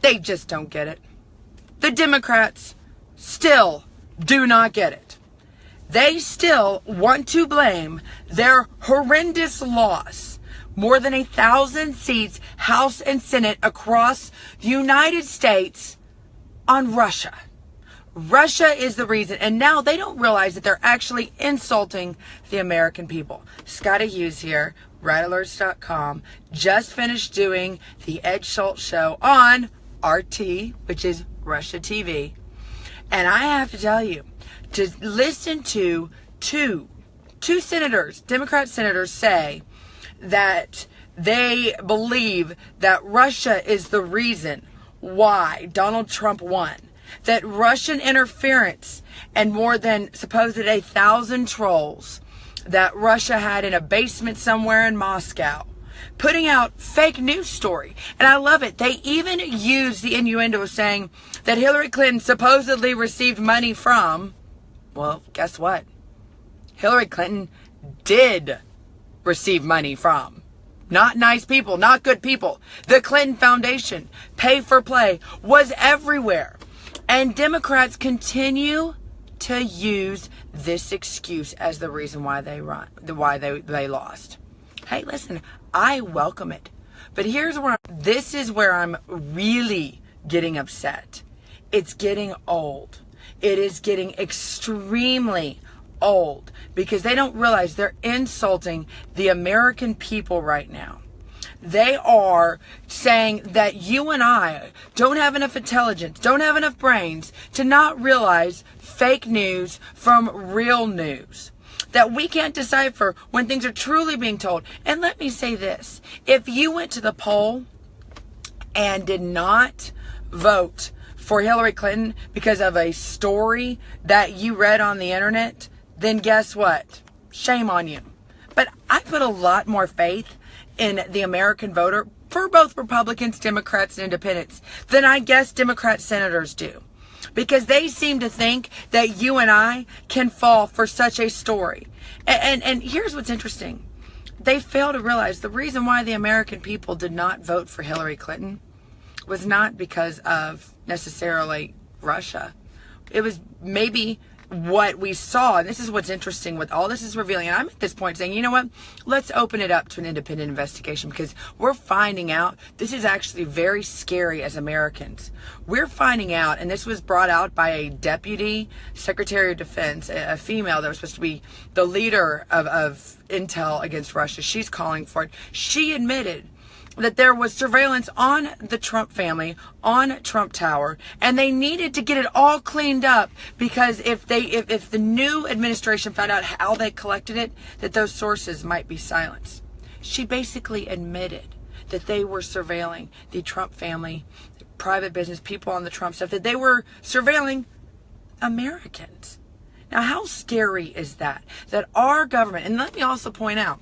They just don't get it. The Democrats still do not get it. They still want to blame their horrendous loss, more than 1,000 seats, House and Senate across the United States, on Russia. Russia is the reason. And now they don't realize that they're actually insulting the American people. Scotty Hughes here, RightAlerts.com, just finished doing the Ed Schultz show on RT, which is Russia TV. And I have to tell you, to listen to two senators, Democrat senators, say that they believe that Russia is the reason why Donald Trump won, that Russian interference and more than supposed 1,000 trolls that Russia had in a basement somewhere in Moscow, putting out fake news story. And I love it. They even use the innuendo of saying that Hillary Clinton supposedly received money from, well, guess what? Hillary Clinton did receive money from not nice people, not good people. The Clinton Foundation, pay for play, was everywhere. And Democrats continue to use this excuse as the reason why they lost. Hey, listen, I welcome it. But this is where I'm really getting upset. It's getting old. It is getting extremely old because they don't realize they're insulting the American people right now. They are saying that you and I don't have enough intelligence, don't have enough brains to not realize fake news from real news. That we can't decipher when things are truly being told. And let me say this. If you went to the poll and did not vote for Hillary Clinton because of a story that you read on the internet, then guess what? Shame on you. But I put a lot more faith in the American voter for both Republicans, Democrats, and Independents than I guess Democrat senators do. Because they seem to think that you and I can fall for such a story. And here's what's interesting. They fail to realize the reason why the American people did not vote for Hillary Clinton was not because of necessarily Russia. It was maybe what we saw, and this is what's interesting with all this is revealing, and I'm at this point saying, you know what, let's open it up to an independent investigation because we're finding out this is actually very scary as Americans. We're finding out, and this was brought out by a deputy secretary of defense, a female that was supposed to be the leader of intel against Russia. She's calling for it. She admitted that there was surveillance on the Trump family, on Trump Tower, and they needed to get it all cleaned up because if the new administration found out how they collected it, that those sources might be silenced. She basically admitted that they were surveilling the Trump family, private business, people on the Trump stuff, that they were surveilling Americans. Now, how scary is that? That our government, and let me also point out,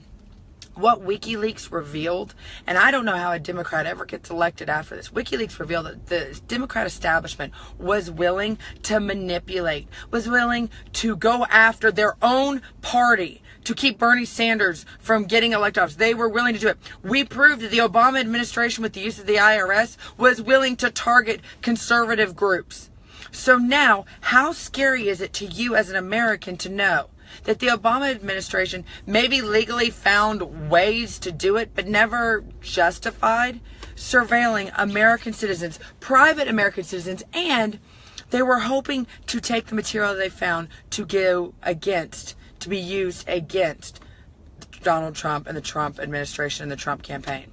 what WikiLeaks revealed, and I don't know how a Democrat ever gets elected after this. WikiLeaks revealed that the Democrat establishment was willing to manipulate, was willing to go after their own party to keep Bernie Sanders from getting elected office. They were willing to do it. We proved that the Obama administration, with the use of the IRS, was willing to target conservative groups. So now, how scary is it to you as an American to know that the Obama administration maybe legally found ways to do it, but never justified surveilling American citizens, private American citizens, and they were hoping to take the material they found to be used against Donald Trump and the Trump administration and the Trump campaign.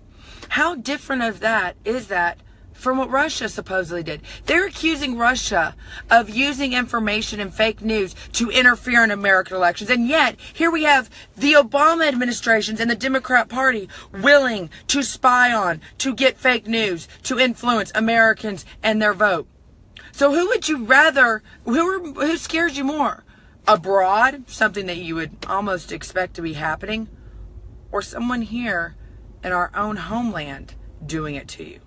How different of that is that from what Russia supposedly did? They're accusing Russia of using information and fake news to interfere in American elections. And yet, here we have the Obama administrations and the Democrat Party willing to spy on, to get fake news, to influence Americans and their vote. So who would you rather, who scares you more? Abroad, something that you would almost expect to be happening, or someone here in our own homeland doing it to you?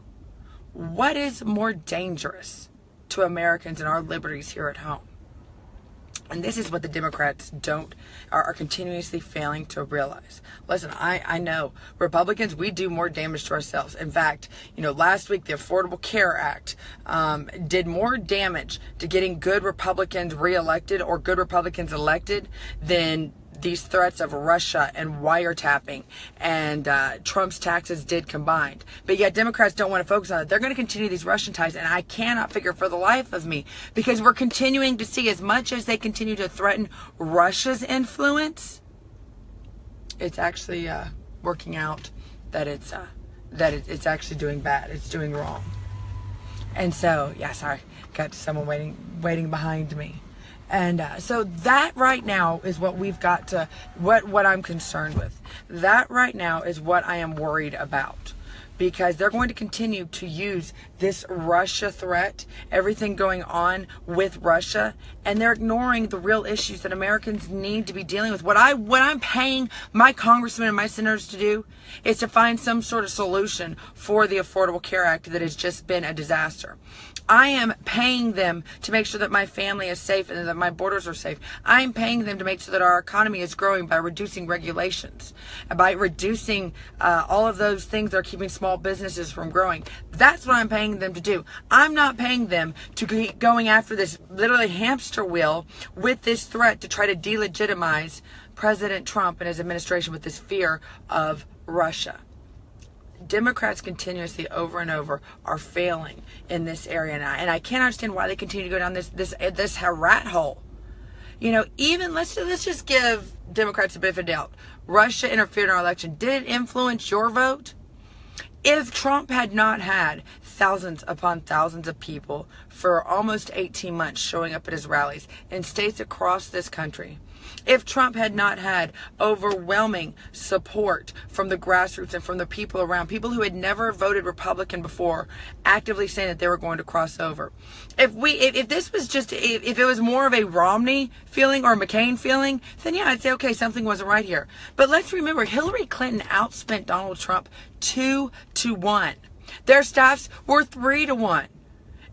What is more dangerous to Americans and our liberties here at home? And this is what the Democrats are continuously failing to realize. Listen, I know Republicans, we do more damage to ourselves. In fact, last week the Affordable Care Act did more damage to getting good Republicans reelected or good Republicans elected than these threats of Russia and wiretapping and Trump's taxes did combined. But yet Democrats don't want to focus on it. They're going to continue these Russian ties, and I cannot figure for the life of me, because we're continuing to see, as much as they continue to threaten Russia's influence, it's actually working out that it's actually doing bad. It's doing wrong. And so, yeah, sorry, got someone waiting behind me. And so that right now is what we've got to, what I'm concerned with. That right now is what I am worried about. Because they're going to continue to use this Russia threat, everything going on with Russia, and they're ignoring the real issues that Americans need to be dealing with. What I'm paying my congressmen and my senators to do is to find some sort of solution for the Affordable Care Act that has just been a disaster. I am paying them to make sure that my family is safe and that my borders are safe. I'm paying them to make sure that our economy is growing by reducing regulations, by reducing all of those things that are keeping small businesses from growing. That's what I'm paying them to do. I'm not paying them to keep going after this literally hamster wheel with this threat to try to delegitimize President Trump and his administration with this fear of Russia. Democrats continuously over and over are failing in this area, and I can't understand why they continue to go down this rat hole. Even let's just give Democrats a bit of a doubt. Russia interfered in our election. Did it influence your vote? If Trump had not had thousands upon thousands of people for almost 18 months showing up at his rallies in states across this country, if Trump had not had overwhelming support from the grassroots and from the people around, people who had never voted Republican before, actively saying that they were going to cross over. If it was more of a Romney feeling or a McCain feeling, then yeah, I'd say, okay, something wasn't right here. But let's remember, Hillary Clinton outspent Donald Trump 2-1. Their staffs were 3-1.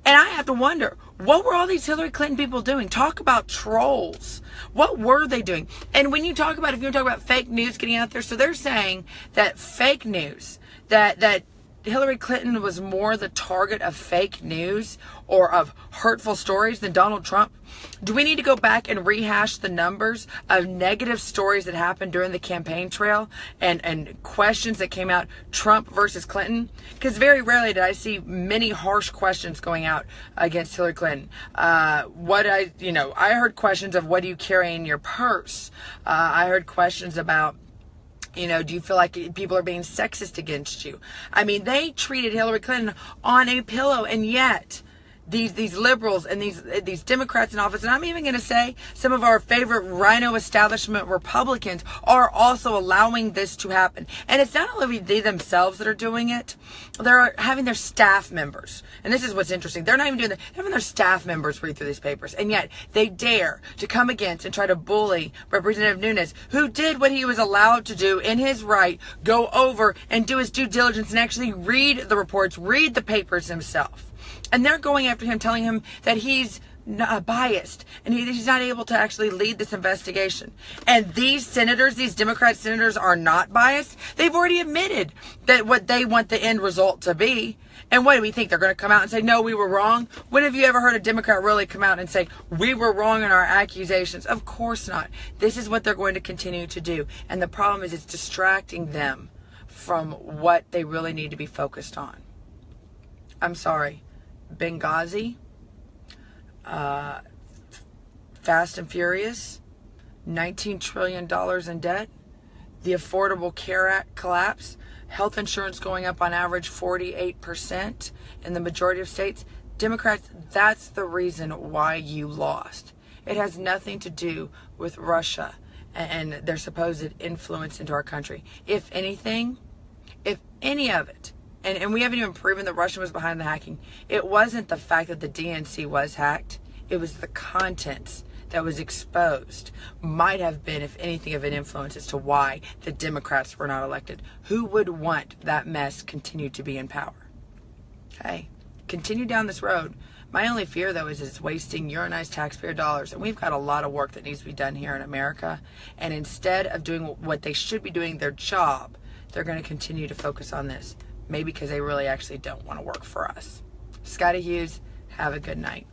And I have to wonder, what were all these Hillary Clinton people doing? Talk about trolls. What were they doing? And if you talk about fake news getting out there, so they're saying that fake news, that Hillary Clinton was more the target of fake news or of hurtful stories than Donald Trump. Do we need to go back and rehash the numbers of negative stories that happened during the campaign trail and questions that came out, Trump versus Clinton? Because very rarely did I see many harsh questions going out against Hillary Clinton. I heard questions of, what do you carry in your purse? I heard questions about, do you feel like people are being sexist against you? I mean, they treated Hillary Clinton on a pillow, and yet these liberals and these Democrats in office, and I'm even going to say some of our favorite rhino establishment Republicans, are also allowing this to happen. And it's not only they themselves that are doing it, they're having their staff members. And this is what's interesting. They're not even doing that. They're having their staff members read through these papers. And yet they dare to come against and try to bully Representative Nunes, who did what he was allowed to do in his right, go over and do his due diligence and actually read the reports, read the papers himself. And they're going after him, telling him that he's biased and he's not able to actually lead this investigation. And these senators, these Democrat senators, are not biased. They've already admitted that what they want the end result to be. And what do we think? They're going to come out and say, no, we were wrong? When have you ever heard a Democrat really come out and say, we were wrong in our accusations? Of course not. This is what they're going to continue to do. And the problem is, it's distracting them from what they really need to be focused on. I'm sorry. Benghazi, Fast and Furious, $19 trillion in debt, the Affordable Care Act collapse, health insurance going up on average 48% in the majority of states. Democrats, that's the reason why you lost. It has nothing to do with Russia and their supposed influence into our country. If anything, if any of it, and we haven't even proven that Russia was behind the hacking. It wasn't the fact that the DNC was hacked. It was the contents that was exposed. Might have been, if anything, of an influence as to why the Democrats were not elected. Who would want that mess continue to be in power? Okay? continue down this road. My only fear, though, is it's wasting your and I's taxpayer dollars. And we've got a lot of work that needs to be done here in America. And instead of doing what they should be doing, their job, they're going to continue to focus on this. Maybe because they really actually don't want to work for us. Scotty Hughes, have a good night.